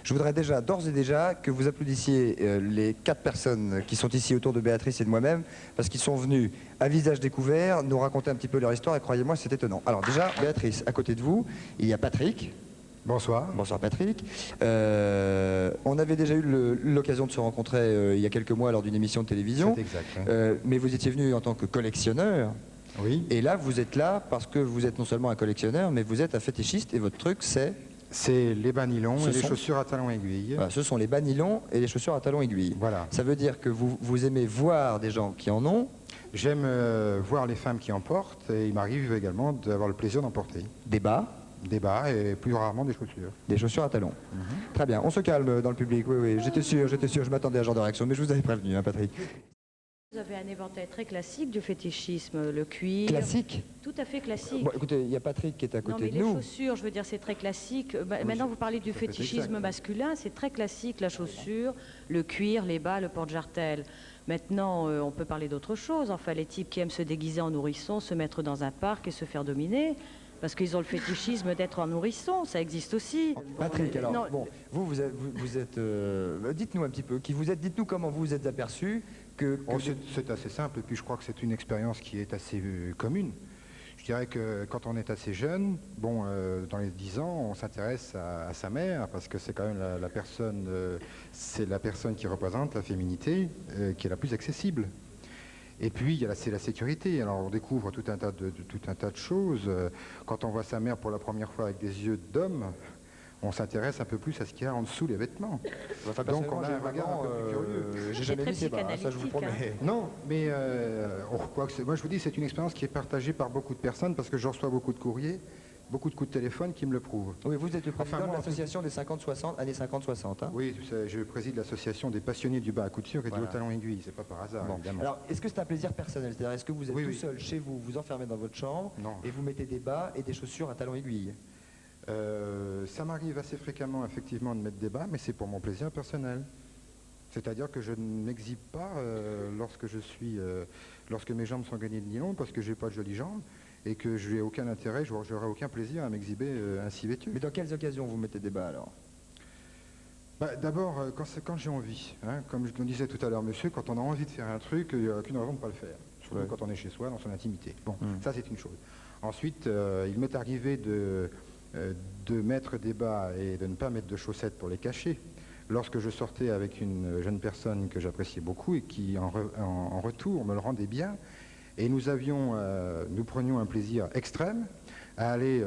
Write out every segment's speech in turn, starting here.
Je voudrais déjà, d'ores et déjà, que vous applaudissiez les 4 personnes qui sont ici autour de Béatrice et de moi-même, parce qu'ils sont venus à visage découvert nous raconter un petit peu leur histoire, et croyez-moi, c'est étonnant. Alors déjà, Béatrice, à côté de vous, il y a Patrick. Bonsoir. Bonsoir Patrick. On avait déjà eu l'occasion de se rencontrer il y a quelques mois lors d'une émission de télévision. C'est exact. Oui. Mais vous étiez venu en tant que collectionneur. Oui. Et là, vous êtes là parce que vous êtes non seulement un collectionneur, mais vous êtes un fétichiste et votre truc, c'est... C'est les bas nylons et les sont- chaussures à talons aiguilles. Voilà, ce sont les bas nylons et les chaussures à talons aiguilles. Voilà. Ça veut dire que vous aimez voir des gens qui en ont, J'aime voir les femmes qui en portent et il m'arrive également d'avoir le plaisir d'en porter. des bas, Des bas et plus rarement des chaussures. des chaussures à talons. Très bien, on se calme dans le public, oui, oui, j'étais sûr, je m'attendais à ce genre de réaction, mais je vous avais prévenu, hein, Patrick. Vous avez un éventail très classique du fétichisme, le cuir. Classique. Tout à fait classique. Bon, écoutez, il y a Patrick qui est à Non, côté mais de les nous. chaussures, je veux dire, c'est très classique. Maintenant, vous parlez du ça peut être fétichisme exact. masculin, c'est très classique, la chaussure, le cuir, les bas, le porte-jartel. Maintenant, on peut parler d'autre chose. Enfin, les types qui aiment se déguiser en nourrisson, se mettre dans un parc et se faire dominer, parce qu'ils ont le fétichisme d'être en nourrisson, ça existe aussi. Patrick, alors, Non, bon, vous êtes dites-nous un petit peu qui vous êtes, dites-nous comment vous vous êtes aperçu que Oh, c'est assez simple et puis je crois que c'est une expérience qui est assez commune. Je dirais que quand on est assez jeune, bon, dans les 10 ans, on s'intéresse à sa mère parce que c'est quand même la personne, c'est la personne qui représente la féminité qui est la plus accessible. Et puis, c'est la sécurité. Alors, on découvre tout un tas de choses. Quand on voit sa mère pour la première fois avec des yeux d'homme, on s'intéresse un peu plus à ce qu'il y a en dessous les vêtements. Enfin, Donc, on personnellement, a un regard un peu plus curieux. J'ai jamais très mis ces bas, hein, ça je vous le promets. psychanalytique, Non, mais moi je vous dis, c'est une expérience qui est partagée par beaucoup de personnes parce que je reçois beaucoup de courriers, beaucoup de coups de téléphone qui me le prouvent. Oui, vous êtes le président Enfin, moi, de l'association des 50-60, années 50-60. Hein. Oui, je préside l'association des passionnés du bas à couture et Voilà. du haut talon aiguille, c'est pas par hasard, Bon. évidemment. Alors, est-ce que c'est un plaisir personnel? C'est-à-dire, est-ce que vous êtes Oui, tout oui. seul chez vous, vous enfermez dans votre chambre Non. et vous mettez des bas et des chaussures à talons aiguilles? Ça m'arrive assez fréquemment, effectivement, de mettre des bas, mais c'est pour mon plaisir personnel. C'est-à-dire que je n'exhibe pas lorsque mes jambes sont gagnées de nylon, parce que j'ai pas de jolies jambes, et que je n'ai aucun intérêt, j'aurai aucun plaisir à m'exhiber ainsi vêtu. Mais dans quelles occasions vous mettez des bas alors? Bah, d'abord, quand j'ai envie, hein, comme je le disais tout à l'heure, monsieur, quand on a envie de faire un truc, il n'y a aucune raison de ne pas le faire. Surtout Ouais. quand on est chez soi, dans son intimité. Bon, Mm. ça c'est une chose. Ensuite, il m'est arrivé de mettre des bas et de ne pas mettre de chaussettes pour les cacher. Lorsque je sortais avec une jeune personne que j'appréciais beaucoup et qui, en retour, me le rendait bien, et nous prenions un plaisir extrême à aller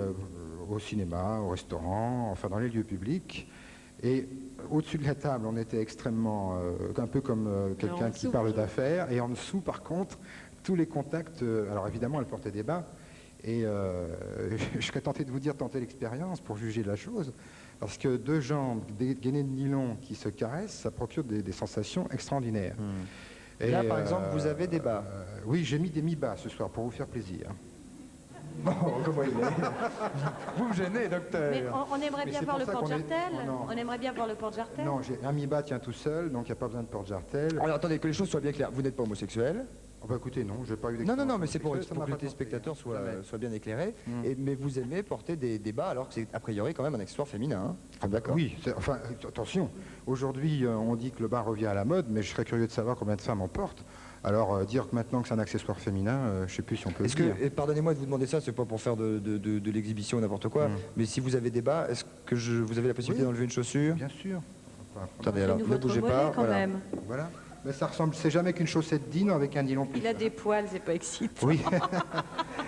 au cinéma, au restaurant, enfin dans les lieux publics. Et au-dessus de la table, on était extrêmement, un peu comme quelqu'un qui dessous, parle bonjour. d'affaires. Et en dessous, par contre, tous les contacts, alors évidemment, elle portait des bas. Et je serais tenté de vous dire, tentez l'expérience pour juger la chose. Parce que deux jambes gainées de nylon qui se caressent, ça procure des sensations extraordinaires. Et, Là, par exemple, vous avez des bas. Oui, j'ai mis des mi-bas ce soir pour vous faire plaisir. Bon, comment il est? Vous me gênez, docteur. Mais on aimerait Mais bien c'est voir pour le ça qu'on est- porte-jartel. Oh, non. On aimerait bien voir le porte-jartel. Non, j'ai un mi-bas tient tout seul, donc il n'y a pas besoin de porte-jartel. Alors attendez, que les choses soient bien claires. Vous n'êtes pas homosexuel? Oh, bah, écoutez, non, j'ai pas eu Non, non, non, d'expérience mais c'est pour sexuelle, ça que m'a les pas tenté. téléspectateurs soient Jamais. bien éclairés. Mm. Mais vous aimez porter des bas alors que c'est a priori quand même un accessoire féminin. Hein. Ah, d'accord. Oui, enfin, attention, aujourd'hui on dit que le bas revient à la mode, mais je serais curieux de savoir combien de femmes en portent. Alors dire que maintenant que c'est un accessoire féminin, je ne sais plus si on peut Est-ce le dire. que, et pardonnez-moi de vous demander ça, c'est pas pour faire de l'exhibition ou n'importe quoi, mais si vous avez des bas, est-ce que vous avez la possibilité Oui. d'enlever une chaussure? Bien sûr. Enfin, Attendez, alors, Faites-nous ne votre bougez mollet, pas. quand Voilà. même. voilà. Mais ça ressemble, c'est jamais qu'une chaussette d'Ine avec un nylon plus Il a fin. des poils, c'est pas excitant. Oui.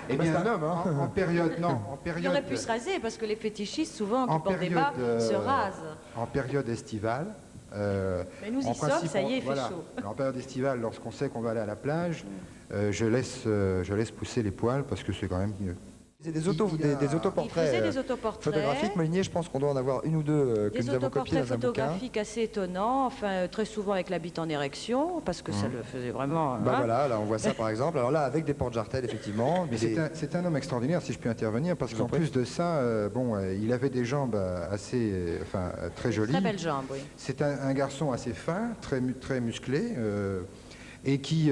Eh Bah, c'est un homme, hein. en période, non, en Il période, aurait pu se raser parce que les fétichistes, souvent, En qui portent des bas, période, se rasent. en période estivale. Mais nous y en sommes, principe, ça y est, il fait voilà. chaud. Alors, en période estivale, lorsqu'on sait qu'on va aller à la plage, je laisse pousser les poils parce que c'est quand même mieux. C'est des Il a- des Il autoportraits faisait des autoportraits. photographiques. Moligné, je pense qu'on doit en avoir une ou deux que Des nous avons copiées autoportraits dans un bouquin. photographiques assez étonnants, enfin très souvent avec la bite en érection, parce que ça le faisait vraiment. Bah hein. voilà, là on voit ça par exemple. Alors là, avec des porte-jartels, effectivement. Mais des- c'est un homme extraordinaire, si je puis intervenir, parce Je vous en qu'en prie. plus de ça, il avait des jambes assez, très jolies. Très belles jambes, oui. C'est un garçon assez fin, très musclé, et qui,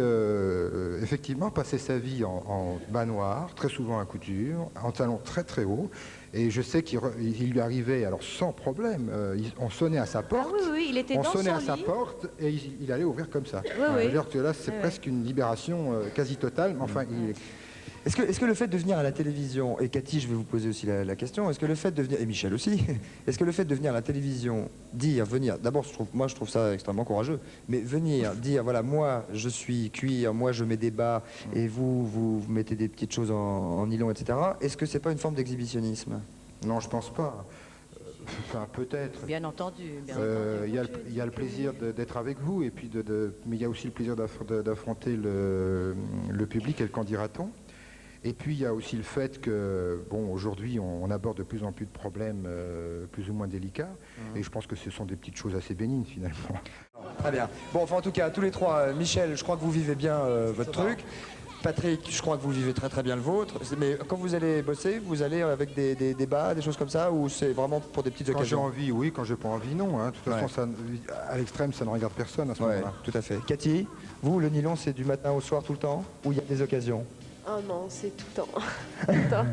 effectivement, passait sa vie en bas noir, très souvent à couture, en talons très très hauts, Et je sais il lui arrivait, alors sans problème, on sonnait à sa Ah porte. oui, oui, il était On dans sonnait son à sa lit. porte et il allait ouvrir comme ça. Oui, oui. C'est-à-dire que là, c'est Oui, oui. presque une libération quasi totale. Mais enfin, Est-ce que le fait de venir à la télévision, et Cathy, je vais vous poser aussi la question, est-ce que le fait de venir, et Michel aussi, est-ce que le fait de venir à la télévision, venir, d'abord, je trouve ça extrêmement courageux, mais venir, dire, voilà, moi, je suis cuir, moi, je mets des bas, et vous mettez des petites choses en nylon, etc., est-ce que c'est pas une forme d'exhibitionnisme? non, je pense pas. Enfin, peut-être. Bien entendu. Il y a le plaisir d'être avec vous, et puis mais il y a aussi le plaisir d'affronter le public et le qu'en dira-t-on. Et puis il y a aussi le fait que, bon, aujourd'hui on aborde de plus en plus de problèmes plus ou moins délicats, et je pense que ce sont des petites choses assez bénignes finalement. Très bien. Bon, enfin, en tout cas, tous les trois, Michel, je crois que vous vivez bien votre truc. Patrick, je crois que vous vivez très très bien le vôtre. Mais quand vous allez bosser, vous allez avec des bas, des choses comme ça, ou c'est vraiment pour des petites Quand j'ai occasions? envie, oui, quand j'ai pas envie, non. Hein. De toute façon, à l'extrême, ça ne regarde personne à ce Ouais, moment-là. tout à fait. Cathy, vous, le nylon, c'est du matin au soir tout le temps, ou il y a des occasions? Oh non, c'est tout le temps. Tout le temps.